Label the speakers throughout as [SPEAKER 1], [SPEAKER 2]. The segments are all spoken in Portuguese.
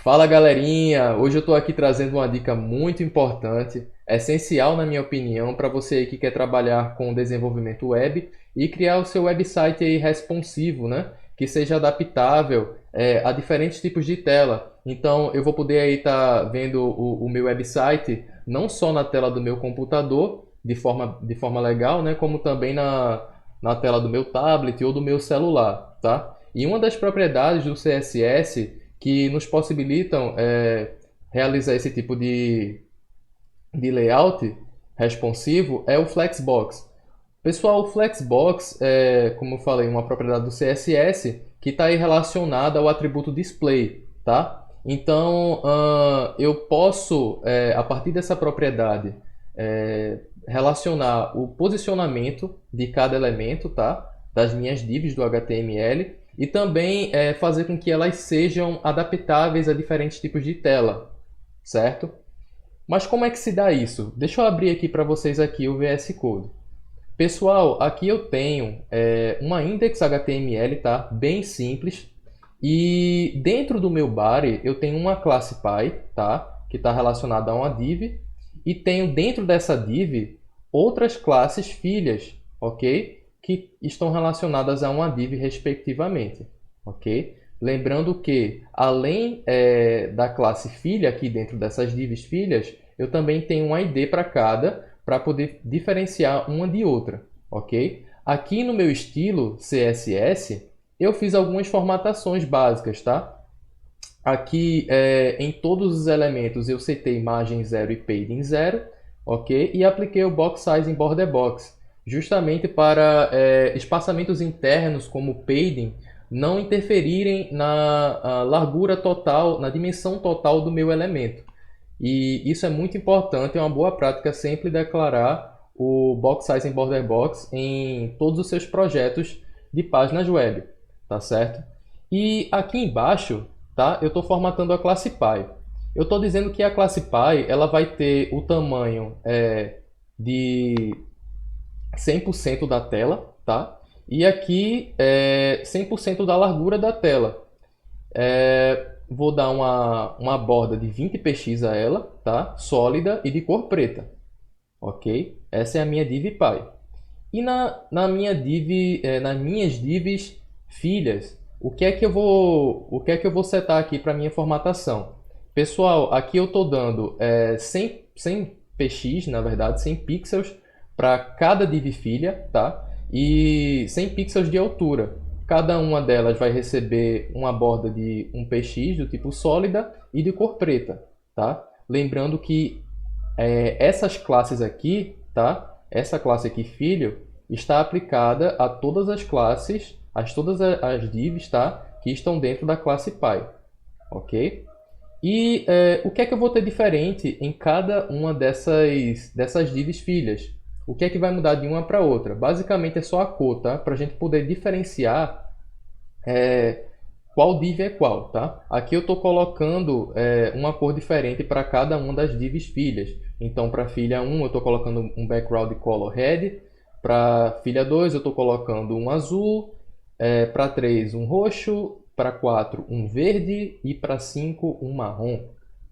[SPEAKER 1] Fala galerinha, hoje eu estou aqui trazendo uma dica muito importante, essencial na minha opinião, para você aí que quer trabalhar com desenvolvimento web e criar o seu website aí responsivo, né? Que seja adaptável a diferentes tipos de tela. Então eu vou poder aí estar vendo o meu website não só na tela do meu computador, de forma legal, né? Como também na tela do meu tablet ou do meu celular, tá? E uma das propriedades do CSS que nos possibilitam realizar esse tipo de layout responsivo é o Flexbox. Pessoal, o Flexbox é, como eu falei, uma propriedade do CSS que está aí relacionada ao atributo display, tá? Então, eu posso, a partir dessa propriedade, relacionar o posicionamento de cada elemento, tá? Das minhas divs do HTML e também fazer com que elas sejam adaptáveis a diferentes tipos de tela, certo? Mas como é que se dá isso? Deixa eu abrir aqui para vocês aqui o VS Code. Pessoal, aqui eu tenho uma index HTML, tá? Bem simples. E dentro do meu body eu tenho uma classe Py, tá? Que está relacionada a uma div. E tenho dentro dessa div outras classes filhas, ok? Que estão relacionadas a uma div respectivamente, ok? Lembrando que além da classe filha aqui dentro dessas divs filhas, eu também tenho um ID para cada, para poder diferenciar uma de outra, ok? Aqui no meu estilo CSS, eu fiz algumas formatações básicas, tá? Aqui em todos os elementos eu setei margem 0 e padding 0, ok? E apliquei o box size em border box, justamente para espaçamentos internos como padding não interferirem na largura total, na dimensão total do meu elemento. E isso é muito importante, é uma boa prática sempre declarar o box size em border box em todos os seus projetos de páginas web, tá certo? E aqui embaixo, tá? Eu estou formatando a classe Py. Eu estou dizendo que a classe Py ela vai ter o tamanho de 100% da tela, tá? E aqui 100% da largura da tela. Vou dar uma borda de 20 px a ela, tá? Sólida e de cor preta, ok? Essa é a minha div Py. E na minha div, nas minhas divs filhas, o que é que eu vou setar aqui para minha formatação? Pessoal, aqui eu estou dando 100 px, na verdade, 100 pixels para cada div filha, tá? E 100 pixels de altura. Cada uma delas vai receber uma borda de 1 px do tipo sólida e de cor preta, tá? Lembrando que essas classes aqui, tá? Essa classe aqui, filho, está aplicada a todas as classes, todas as divs, tá? Que estão dentro da classe Py, ok? E o que é que eu vou ter diferente em cada uma dessas divs filhas? O que é que vai mudar de uma para outra? Basicamente é só a cor, tá? Para a gente poder diferenciar qual div é qual, tá? Aqui eu estou colocando uma cor diferente para cada uma das divs filhas. Então, para filha 1 eu estou colocando um background color red, para filha 2 eu estou colocando um azul, para 3 um roxo, para 4 um verde e para 5 um marrom.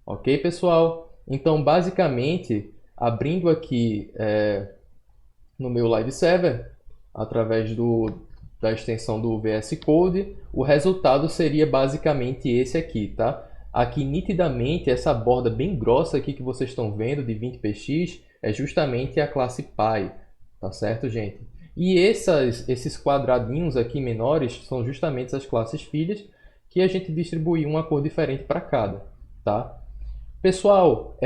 [SPEAKER 1] Ok, pessoal? Então, basicamente, abrindo aqui no meu live server, através da extensão do VS Code, o resultado seria basicamente esse aqui, tá? Aqui nitidamente essa borda bem grossa aqui que vocês estão vendo de 20 px é justamente a classe Py, tá certo, gente? E esses quadradinhos aqui menores são justamente as classes filhas que a gente distribuiu uma cor diferente para cada, tá? Pessoal,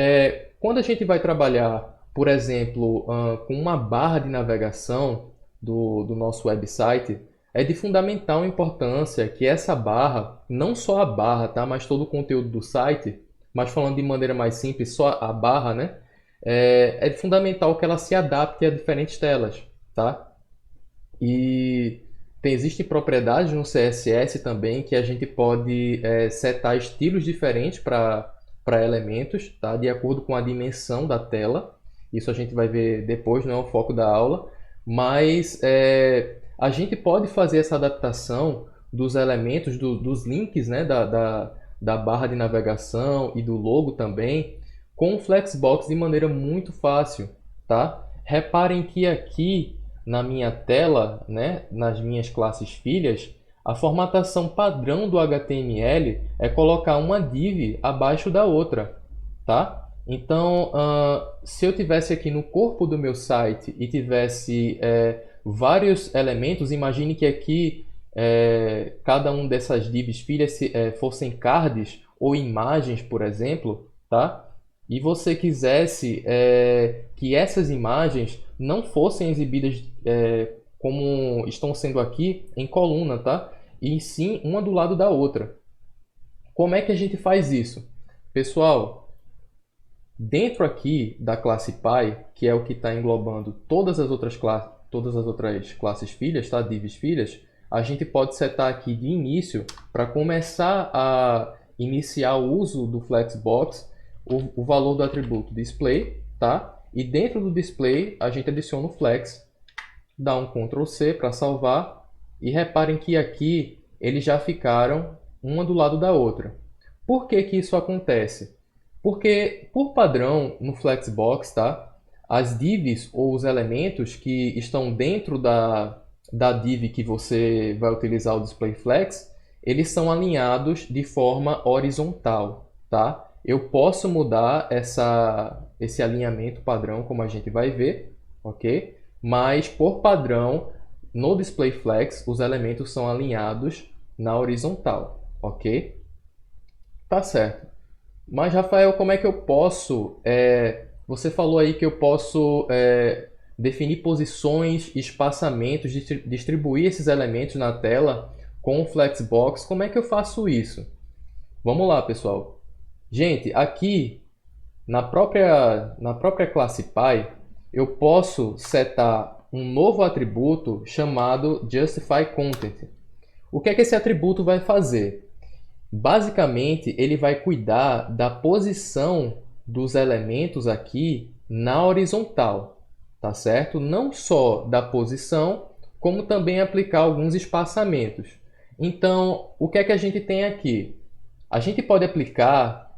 [SPEAKER 1] quando a gente vai trabalhar, por exemplo, com uma barra de navegação do nosso website, é de fundamental importância que essa barra, não só a barra, tá, mas todo o conteúdo do site, mas falando de maneira mais simples, só a barra, né, é fundamental que ela se adapte a diferentes telas, tá? E existem propriedades no CSS também que a gente pode setar estilos diferentes para elementos, tá? De acordo com a dimensão da tela. Isso a gente vai ver depois, não é o foco da aula. Mas a gente pode fazer essa adaptação dos elementos, dos links, né? da barra de navegação e do logo também com o Flexbox de maneira muito fácil, tá? Reparem que aqui na minha tela, né, nas minhas classes filhas, a formatação padrão do HTML é colocar uma div abaixo da outra, tá? Então, se eu tivesse aqui no corpo do meu site e tivesse vários elementos, imagine que aqui cada um dessas divs filhas fossem cards ou imagens, por exemplo, tá? E você quisesse que essas imagens não fossem exibidas como estão sendo aqui em coluna, tá? E sim uma do lado da outra. Como é que a gente faz isso? Pessoal, dentro aqui da classe Py, que é o que está englobando todas as outras classes filhas, tá? Divs filhas, a gente pode setar aqui de início, para começar a iniciar o uso do Flexbox, o valor do atributo display, tá? E dentro do display a gente adiciona o flex, dá um Ctrl C para salvar e reparem que aqui eles já ficaram uma do lado da outra. Por que que isso acontece? Porque por padrão no Flexbox, tá? As divs ou os elementos que estão dentro da div que você vai utilizar o display flex, eles são alinhados de forma horizontal, tá? Eu posso mudar esse alinhamento padrão, como a gente vai ver, ok? Mas, por padrão, no display flex, os elementos são alinhados na horizontal, ok? Tá certo. Mas, Rafael, como é que eu posso... você falou aí que eu posso definir posições, espaçamentos, distribuir esses elementos na tela com o Flexbox. Como é que eu faço isso? Vamos lá, pessoal. Gente, aqui na própria classe Py, eu posso setar um novo atributo chamado JustifyContent. O que é que esse atributo vai fazer? Basicamente, ele vai cuidar da posição dos elementos aqui na horizontal, tá certo? Não só da posição, como também aplicar alguns espaçamentos. Então, o que é que a gente tem aqui? A gente pode aplicar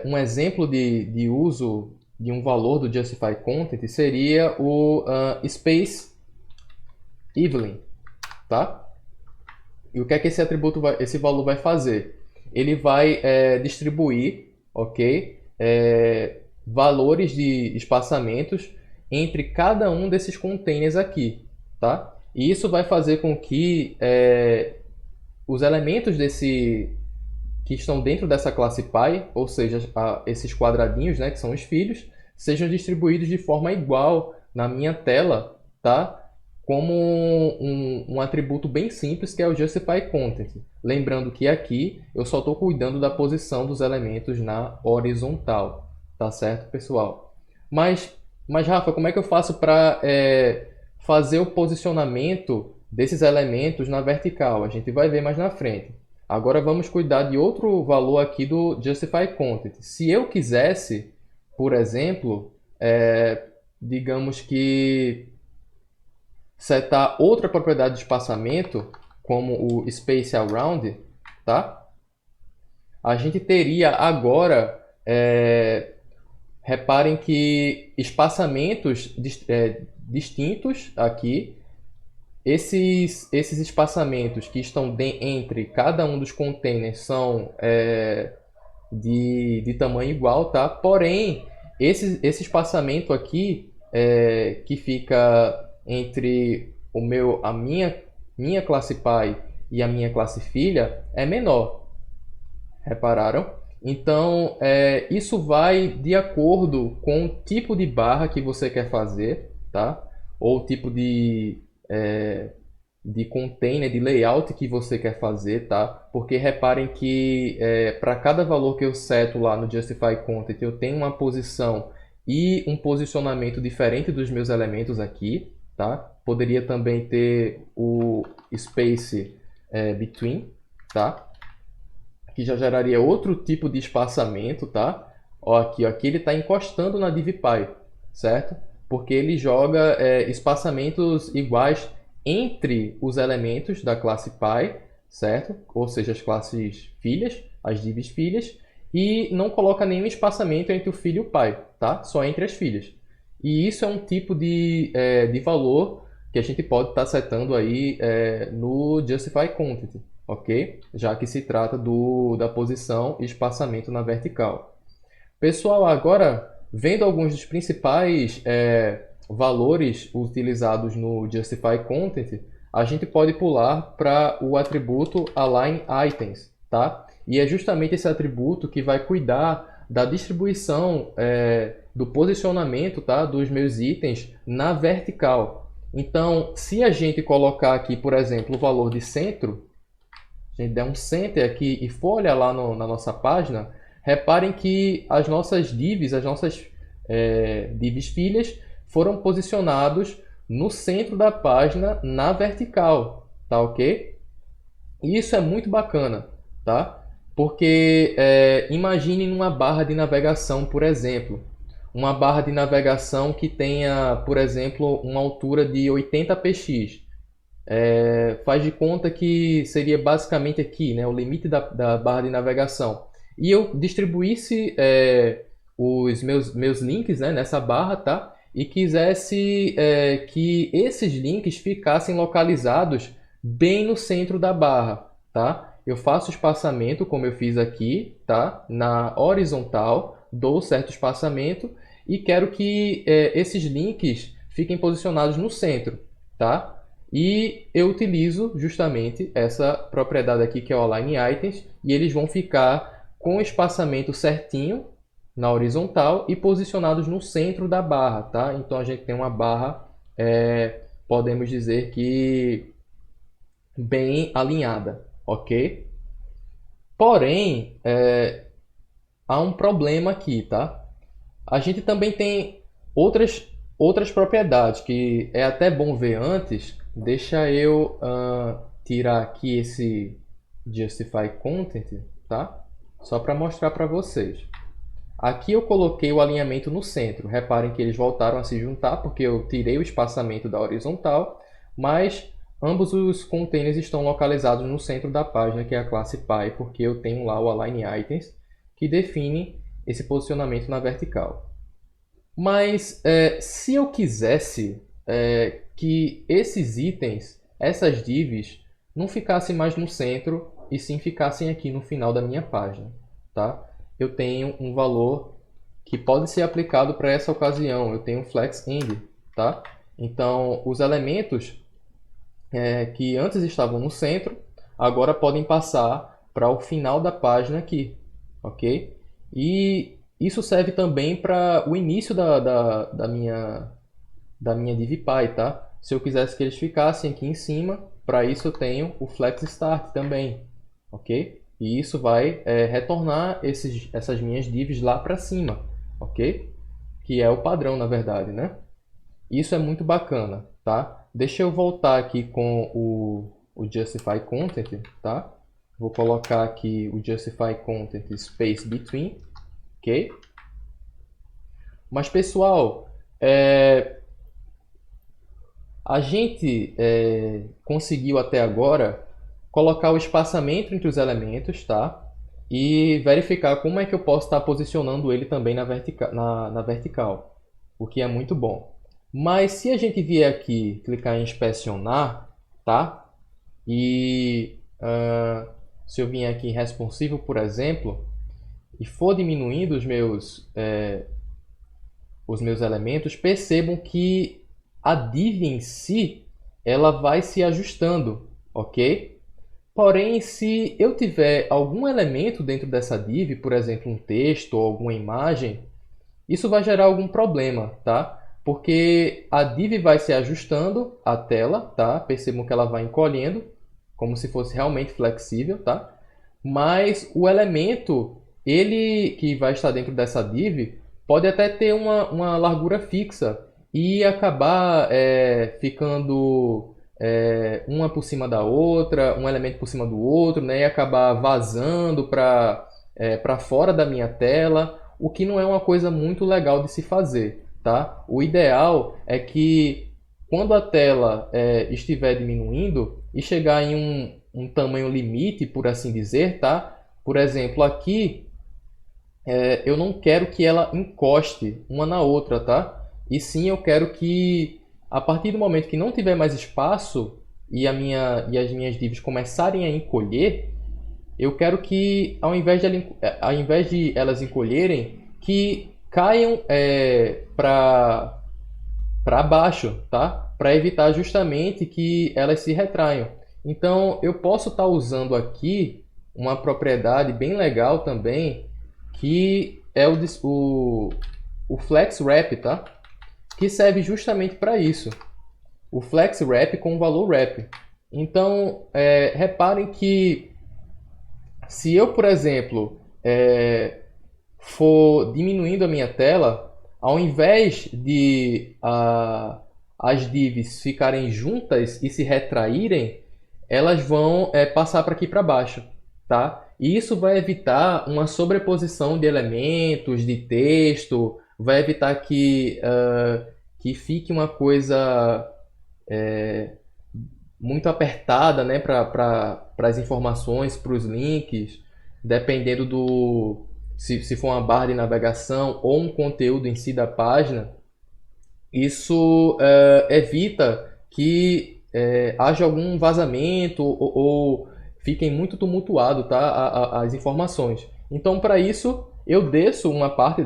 [SPEAKER 1] um exemplo de uso de um valor do JustifyContent seria o space evelyn, tá? E o que é que esse atributo esse valor vai fazer? Ele vai distribuir, ok, valores de espaçamentos entre cada um desses containers aqui, tá? E isso vai fazer com que os elementos que estão dentro dessa classe Py, ou seja, esses quadradinhos, né, que são os filhos, sejam distribuídos de forma igual na minha tela, tá? Como um atributo bem simples que é o JustifyContent. Lembrando que aqui eu só estou cuidando da posição dos elementos na horizontal, tá certo, pessoal? Mas Rafa, como é que eu faço para fazer o posicionamento desses elementos na vertical? A gente vai ver mais na frente. Agora vamos cuidar de outro valor aqui do JustifyContent. Se eu quisesse, por exemplo, digamos que setar outra propriedade de espaçamento, como o Space Around, tá? A gente teria agora, reparem que espaçamentos distintos aqui, esses espaçamentos que estão entre cada um dos containers são de tamanho igual, tá? Porém, esse espaçamento aqui que fica entre a minha classe Py e a minha classe filha é menor. Repararam? Então, isso vai de acordo com o tipo de barra que você quer fazer, tá? Ou o tipo de container, de layout que você quer fazer, tá? Porque reparem que para cada valor que eu seto lá no JustifyContent, eu tenho uma posição e um posicionamento diferente dos meus elementos aqui, tá? Poderia também ter o space between, tá? Que já geraria outro tipo de espaçamento, tá? Ó, aqui ele está encostando na divPy, certo? Porque ele joga espaçamentos iguais entre os elementos da classe Py, certo? Ou seja, as classes filhas, as divs filhas, e não coloca nenhum espaçamento entre o filho e o pai, tá? Só entre as filhas. E isso é um tipo de valor que a gente pode estar setando aí no Justify Content, ok? Já que se trata da posição e espaçamento na vertical. Pessoal, agora, vendo alguns dos principais valores utilizados no Justify Content, a gente pode pular para o atributo Align Items, tá? E é justamente esse atributo que vai cuidar da distribuição do posicionamento, tá, dos meus itens na vertical. Então, se a gente colocar aqui, por exemplo, o valor de centro, a gente der um center aqui e for olhar lá na nossa página, reparem que as nossas divs, divs filhas, foram posicionados no centro da página na vertical, tá ok? E isso é muito bacana, tá? Porque imagine numa barra de navegação, por exemplo, uma barra de navegação que tenha, por exemplo, uma altura de 80 px. Faz de conta que seria basicamente aqui, né, o limite da barra de navegação. E eu distribuísse os meus links, né, nessa barra, tá? E quisesse que esses links ficassem localizados bem no centro da barra, tá? Eu faço espaçamento, como eu fiz aqui, tá? Na horizontal, dou certo espaçamento e quero que esses links fiquem posicionados no centro, tá? E eu utilizo justamente essa propriedade aqui, que é o Align Items, e eles vão ficar com o espaçamento certinho na horizontal e posicionados no centro da barra, tá? Então a gente tem uma barra, podemos dizer que bem alinhada, ok? Porém, há um problema aqui, tá? A gente também tem outras propriedades que é até bom ver antes. Deixa eu tirar aqui esse Justify Content, tá? Só para mostrar para vocês. Aqui eu coloquei o alinhamento no centro. Reparem que eles voltaram a se juntar porque eu tirei o espaçamento da horizontal, mas ambos os containers estão localizados no centro da página, que é a classe Py, porque eu tenho lá o Align Items, que define esse posicionamento na vertical. Mas se eu quisesse que esses itens, essas divs, não ficassem mais no centro e sim ficassem aqui no final da minha página, tá? Eu tenho um valor que pode ser aplicado para essa ocasião. Eu tenho flex end, tá? Então, os elementos que antes estavam no centro, agora podem passar para o final da página aqui, ok? E isso serve também para o início da minha DivPy, tá? Se eu quisesse que eles ficassem aqui em cima, para isso eu tenho o Flex Start também, ok? E isso vai retornar essas minhas divs lá para cima, ok? Que é o padrão, na verdade, né? Isso é muito bacana, tá? Deixa eu voltar aqui com o Justify Content, tá? Vou colocar aqui o Justify Content Space Between, ok? Mas, pessoal, a gente conseguiu até agora colocar o espaçamento entre os elementos, tá? E verificar como é que eu posso estar posicionando ele também na vertical, o que é muito bom. Mas se a gente vier aqui, clicar em inspecionar, tá? E se eu vier aqui em responsive, por exemplo, e for diminuindo os meus elementos, percebam que a div em si, ela vai se ajustando, ok? Porém, se eu tiver algum elemento dentro dessa div, por exemplo, um texto ou alguma imagem, isso vai gerar algum problema, tá? Porque a div vai se ajustando a tela, tá? Percebam que ela vai encolhendo, como se fosse realmente flexível, tá? Mas o elemento, ele que vai estar dentro dessa div, pode até ter uma largura fixa e acabar ficando uma por cima da outra, um elemento por cima do outro, né? E acabar vazando para fora da minha tela, o que não é uma coisa muito legal de se fazer, tá? O ideal é que quando a tela estiver diminuindo e chegar em um tamanho limite, por assim dizer, tá? Por exemplo, aqui eu não quero que ela encoste uma na outra, tá? E sim eu quero que a partir do momento que não tiver mais espaço e as minhas divs começarem a encolher, eu quero que ao invés de elas encolherem, que caiam para baixo, tá? Para evitar justamente que elas se retraiam. Então eu posso estar usando aqui uma propriedade bem legal também, que é o Flex Wrap, tá? Que serve justamente para isso. O Flex Wrap com o valor wrap. Então, reparem que se eu, por exemplo, for diminuindo a minha tela, ao invés de as divs ficarem juntas e se retraírem, elas vão passar para aqui para baixo, tá? E isso vai evitar uma sobreposição de elementos, de texto, vai evitar que fique uma coisa muito apertada, né, para as informações, para os links, dependendo se for uma barra de navegação ou um conteúdo em si da página. Isso evita que haja algum vazamento ou fiquem muito tumultuado, tá, as informações. Então, para isso, eu desço uma parte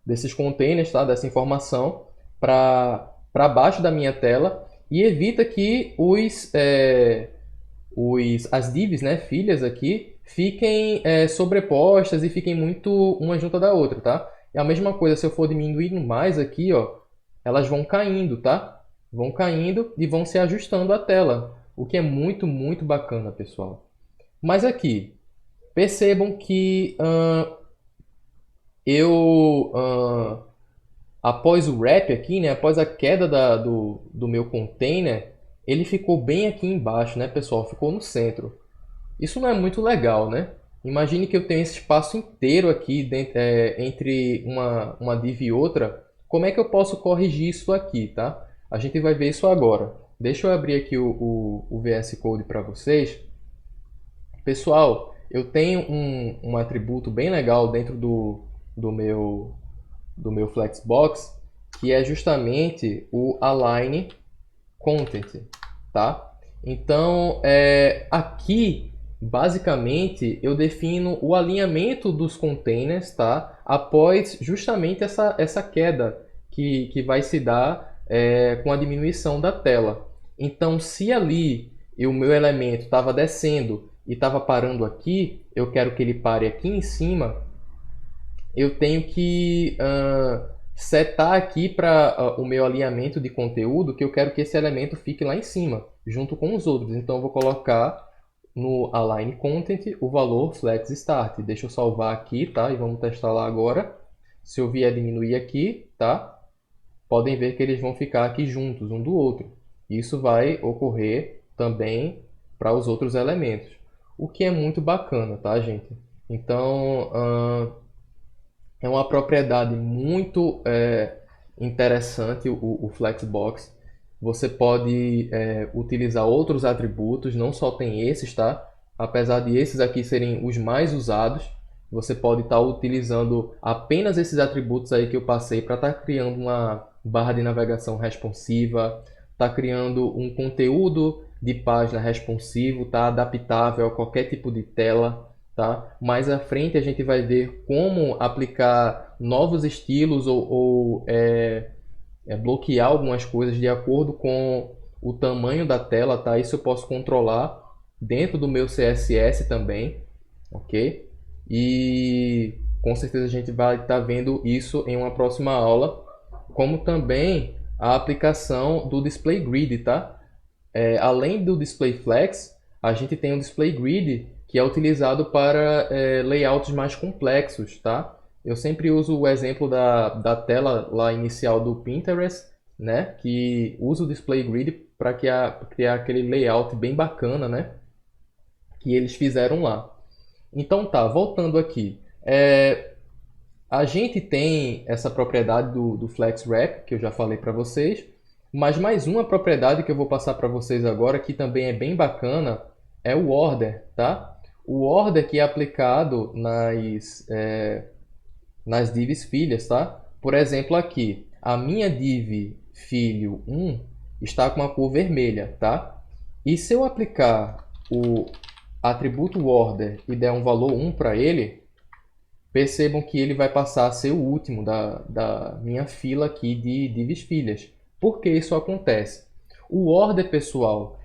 [SPEAKER 1] desses containers, tá, dessa informação para baixo da minha tela e evita que as divs, né, filhas aqui, fiquem sobrepostas e fiquem muito uma junto da outra, tá? É a mesma coisa se eu for diminuindo mais aqui, ó, elas vão caindo, tá? Vão caindo e vão se ajustando à tela, o que é muito, muito bacana, pessoal. Mas aqui, percebam que após o wrap aqui, né, após a queda do meu container, ele ficou bem aqui embaixo, né, pessoal? Ficou no centro. Isso não é muito legal, né? Imagine que eu tenho esse espaço inteiro aqui entre uma div e outra. Como é que eu posso corrigir isso aqui, tá? A gente vai ver isso agora. Deixa eu abrir aqui o VS Code para vocês. Pessoal, eu tenho um atributo bem legal dentro do meu Flexbox, que é justamente o Align Content, tá? Então, aqui, basicamente, eu defino o alinhamento dos containers, tá? Após justamente essa queda que vai se dar com a diminuição da tela. Então, se ali o meu elemento estava descendo e estava parando aqui, eu quero que ele pare aqui em cima, eu tenho que setar aqui para o meu alinhamento de conteúdo que eu quero que esse elemento fique lá em cima, junto com os outros. Então eu vou colocar no Align Content o valor Flex Start. Deixa eu salvar aqui, tá? E vamos testar lá agora. Se eu vier diminuir aqui, tá? Podem ver que eles vão ficar aqui juntos, um do outro. Isso vai ocorrer também para os outros elementos, o que é muito bacana, tá, gente? Então, é uma propriedade muito interessante o Flexbox. Você pode utilizar outros atributos, não só tem esses, tá? Apesar de esses aqui serem os mais usados, você pode estar utilizando apenas esses atributos aí que eu passei para estar criando uma barra de navegação responsiva, estar criando um conteúdo de página responsivo, tá? Adaptável a qualquer tipo de tela. Tá? Mais à frente a gente vai ver como aplicar novos estilos ou bloquear algumas coisas de acordo com o tamanho da tela, tá? Isso eu posso controlar dentro do meu CSS também, ok? E com certeza a gente vai estar vendo isso em uma próxima aula, como também a aplicação do Display Grid, tá? Além do Display Flex, a gente tem o Display Grid, que é utilizado para layouts mais complexos, tá? Eu sempre uso o exemplo da tela lá inicial do Pinterest, né? Que usa o Display Grid para criar aquele layout bem bacana, né? Que eles fizeram lá. Então tá, voltando aqui. A gente tem essa propriedade do Flex Wrap, que eu já falei para vocês, mas mais uma propriedade que eu vou passar para vocês agora, que também é bem bacana, é o Order, tá? o order que é aplicado nas divs filhas, tá? Por exemplo, aqui, a minha div filho 1 está com a cor vermelha, tá? E se eu aplicar o atributo order e der um valor 1 para ele, percebam que ele vai passar a ser o último da minha fila aqui de divs filhas. Por que isso acontece? O order, pessoal,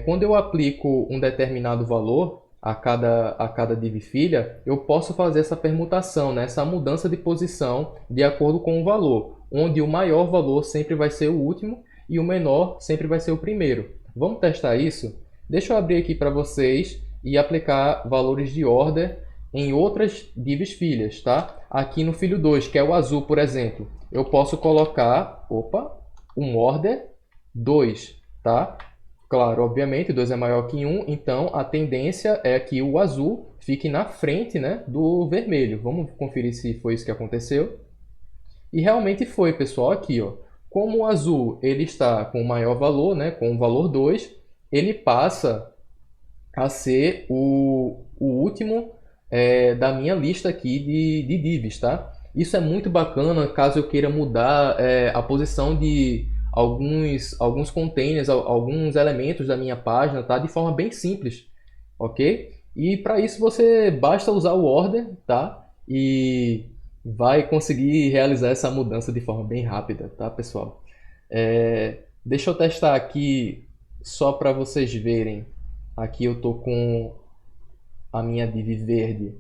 [SPEAKER 1] quando eu aplico um determinado valor a cada div filha, eu posso fazer essa permutação, né? Essa mudança de posição de acordo com o valor, onde o maior valor sempre vai ser o último e o menor sempre vai ser o primeiro. Vamos testar isso? Deixa eu abrir aqui para vocês e aplicar valores de order em outras divs filhas, tá? Aqui no filho 2, que é o azul, por exemplo, eu posso colocar, um order 2, tá? Claro, obviamente, 2 é maior que 1, então a tendência é que o azul fique na frente, né, do vermelho. Vamos conferir se foi isso que aconteceu. E realmente foi, pessoal, aqui, ó. Como o azul ele está com o maior valor, né, com o valor 2, ele passa a ser o último da minha lista aqui de divs, tá? Isso é muito bacana caso eu queira mudar a posição de alguns containers, alguns elementos da minha página, tá? De forma bem simples, ok? E para isso você basta usar o order, tá? E vai conseguir realizar essa mudança de forma bem rápida, tá, pessoal? Deixa eu testar aqui só para vocês verem. Aqui eu tô com a minha div verde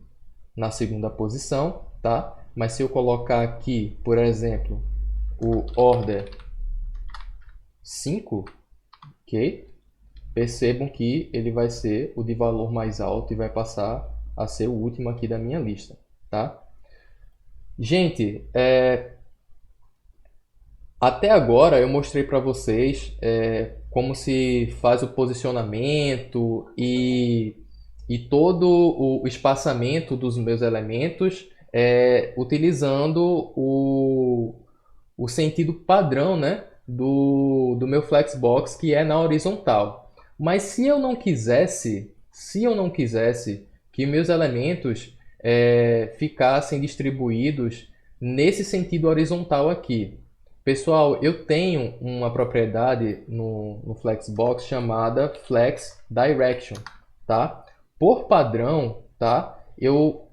[SPEAKER 1] na segunda posição, tá? Mas se eu colocar aqui, por exemplo, o order 5, ok? Percebam que ele vai ser o de valor mais alto e vai passar a ser o último aqui da minha lista, tá? Gente, até agora eu mostrei para vocês como se faz o posicionamento e todo o espaçamento dos meus elementos utilizando o sentido padrão, né, do meu Flexbox, que é na horizontal. Mas se eu não quisesse que meus elementos ficassem distribuídos nesse sentido horizontal aqui, pessoal, eu tenho uma propriedade no Flexbox chamada Flex Direction, tá? Por padrão, tá? Eu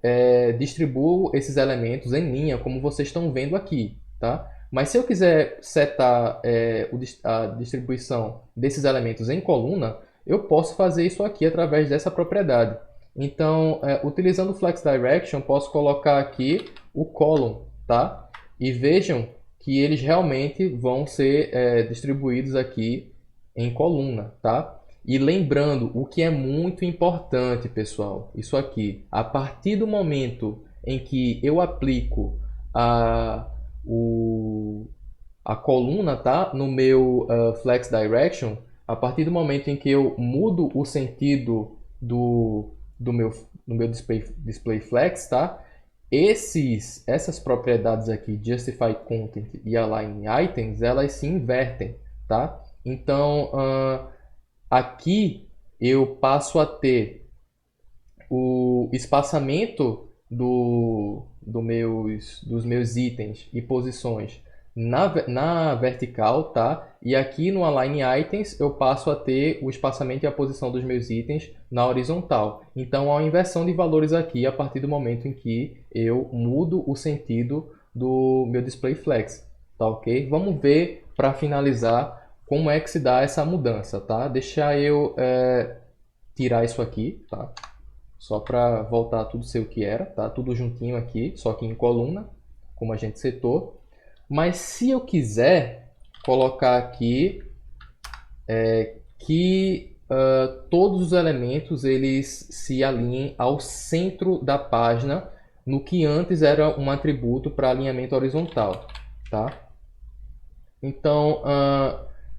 [SPEAKER 1] distribuo esses elementos em linha, como vocês estão vendo aqui, tá? Mas se eu quiser setar a distribuição desses elementos em coluna, eu posso fazer isso aqui através dessa propriedade. Então, utilizando o Flex Direction, posso colocar aqui o column, tá? E vejam que eles realmente vão ser distribuídos aqui em coluna, tá? E lembrando, o que é muito importante, pessoal, isso aqui, a partir do momento em que eu aplico a coluna, tá, no meu Flex Direction, a partir do momento em que eu mudo o sentido do meu display Flex, tá, essas propriedades aqui, Justify Content e Align Items, elas se invertem, tá? Então, aqui eu passo a ter o espaçamento dos meus itens e posições na vertical, tá? E aqui no Align Items eu passo a ter o espaçamento e a posição dos meus itens na horizontal. Então há uma inversão de valores aqui a partir do momento em que eu mudo o sentido do meu display flex, tá ok? Vamos ver para finalizar como é que se dá essa mudança, tá? Deixa eu tirar isso aqui, tá? Só para voltar tudo ser o que era, tá? Tudo juntinho aqui, só que em coluna, como a gente setou. Mas se eu quiser colocar aqui que todos os elementos eles se alinhem ao centro da página, no que antes era um atributo para alinhamento horizontal, tá? Então,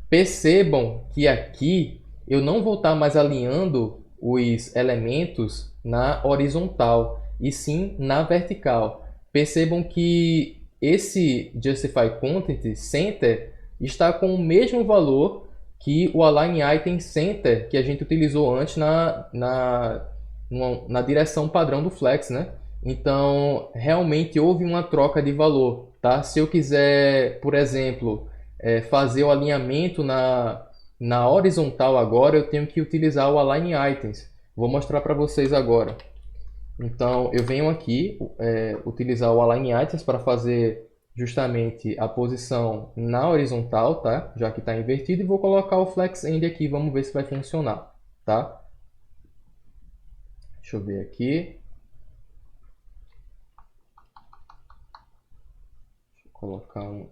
[SPEAKER 1] percebam que aqui eu não vou estar mais alinhando os elementos na horizontal, e sim na vertical. Percebam que esse Justify Content Center está com o mesmo valor que o Align Item Center que a gente utilizou antes na direção padrão do Flex, né? Então, realmente houve uma troca de valor, tá? Se eu quiser, por exemplo, fazer o alinhamento na horizontal agora, eu tenho que utilizar o Align Items. Vou mostrar para vocês agora. Então, eu venho aqui utilizar o Align Items para fazer justamente a posição na horizontal, tá? Já que está invertido, e vou colocar o Flex End aqui, vamos ver se vai funcionar, tá? Deixa eu ver aqui. Deixa eu colocar um...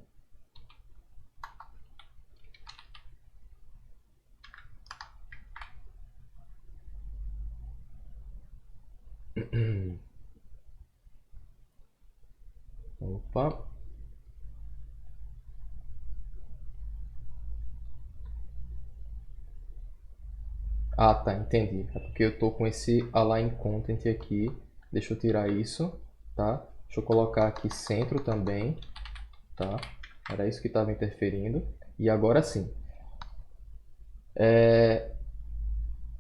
[SPEAKER 1] Opa. Ah, tá, entendi. É porque eu estou com esse Align Content aqui. Deixa eu tirar isso, tá? Deixa eu colocar aqui centro também, tá? Era isso que estava interferindo. E agora sim.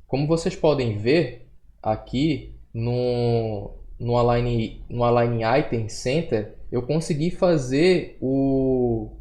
[SPEAKER 1] Como vocês podem ver aqui no Align Item Center, eu consegui fazer o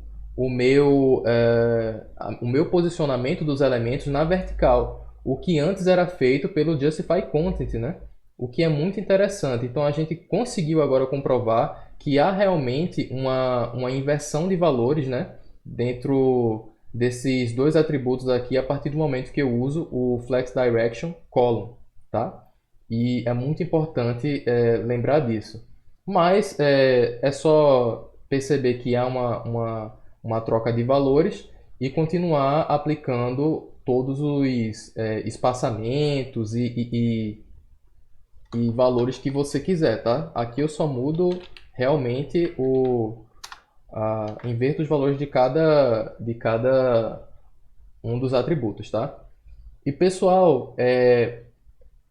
[SPEAKER 1] meu posicionamento dos elementos na vertical, o que antes era feito pelo Justify Content, né? O que é muito interessante. Então a gente conseguiu agora comprovar que há realmente uma inversão de valores, né? Dentro desses dois atributos aqui a partir do momento que eu uso o Flex Direction Column, tá? E é muito importante lembrar disso. Mas é só perceber que há uma troca de valores e continuar aplicando todos os espaçamentos e valores que você quiser, tá? Aqui eu só mudo realmente inverto os valores de cada um dos atributos, tá? E pessoal,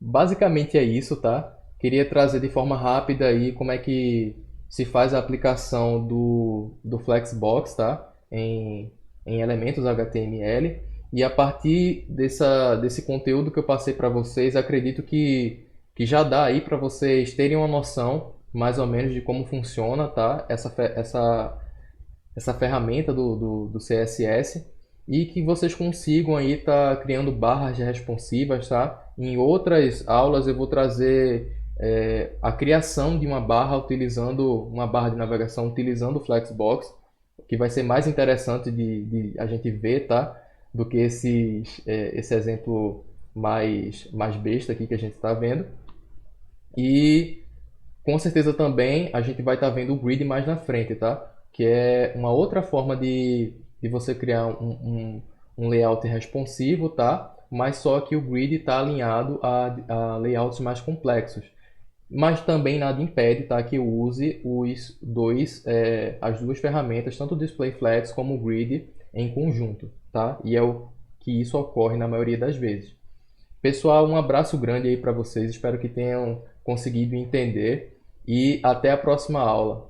[SPEAKER 1] basicamente é isso, tá? Queria trazer de forma rápida aí como é que se faz a aplicação do Flexbox, tá? Em elementos HTML. E a partir desse conteúdo que eu passei para vocês, acredito que já dá aí para vocês terem uma noção mais ou menos de como funciona, tá? Essa ferramenta do CSS e que vocês consigam aí estar criando barras responsivas, tá? Em outras aulas eu vou trazer a criação de uma barra utilizando uma barra de navegação utilizando o Flexbox, que vai ser mais interessante de a gente ver, tá? Do que esse exemplo mais besta aqui que a gente está vendo. E com certeza também a gente vai estar vendo o grid mais na frente, tá? Que é uma outra forma de você criar um layout responsivo, tá? Mas só que o grid está alinhado a layouts mais complexos. Mas também nada impede, tá? Que eu use as duas ferramentas, tanto o DisplayFlex como o grid, em conjunto, tá? E é o que isso ocorre na maioria das vezes. Pessoal, um abraço grande aí para vocês. Espero que tenham conseguido entender e até a próxima aula.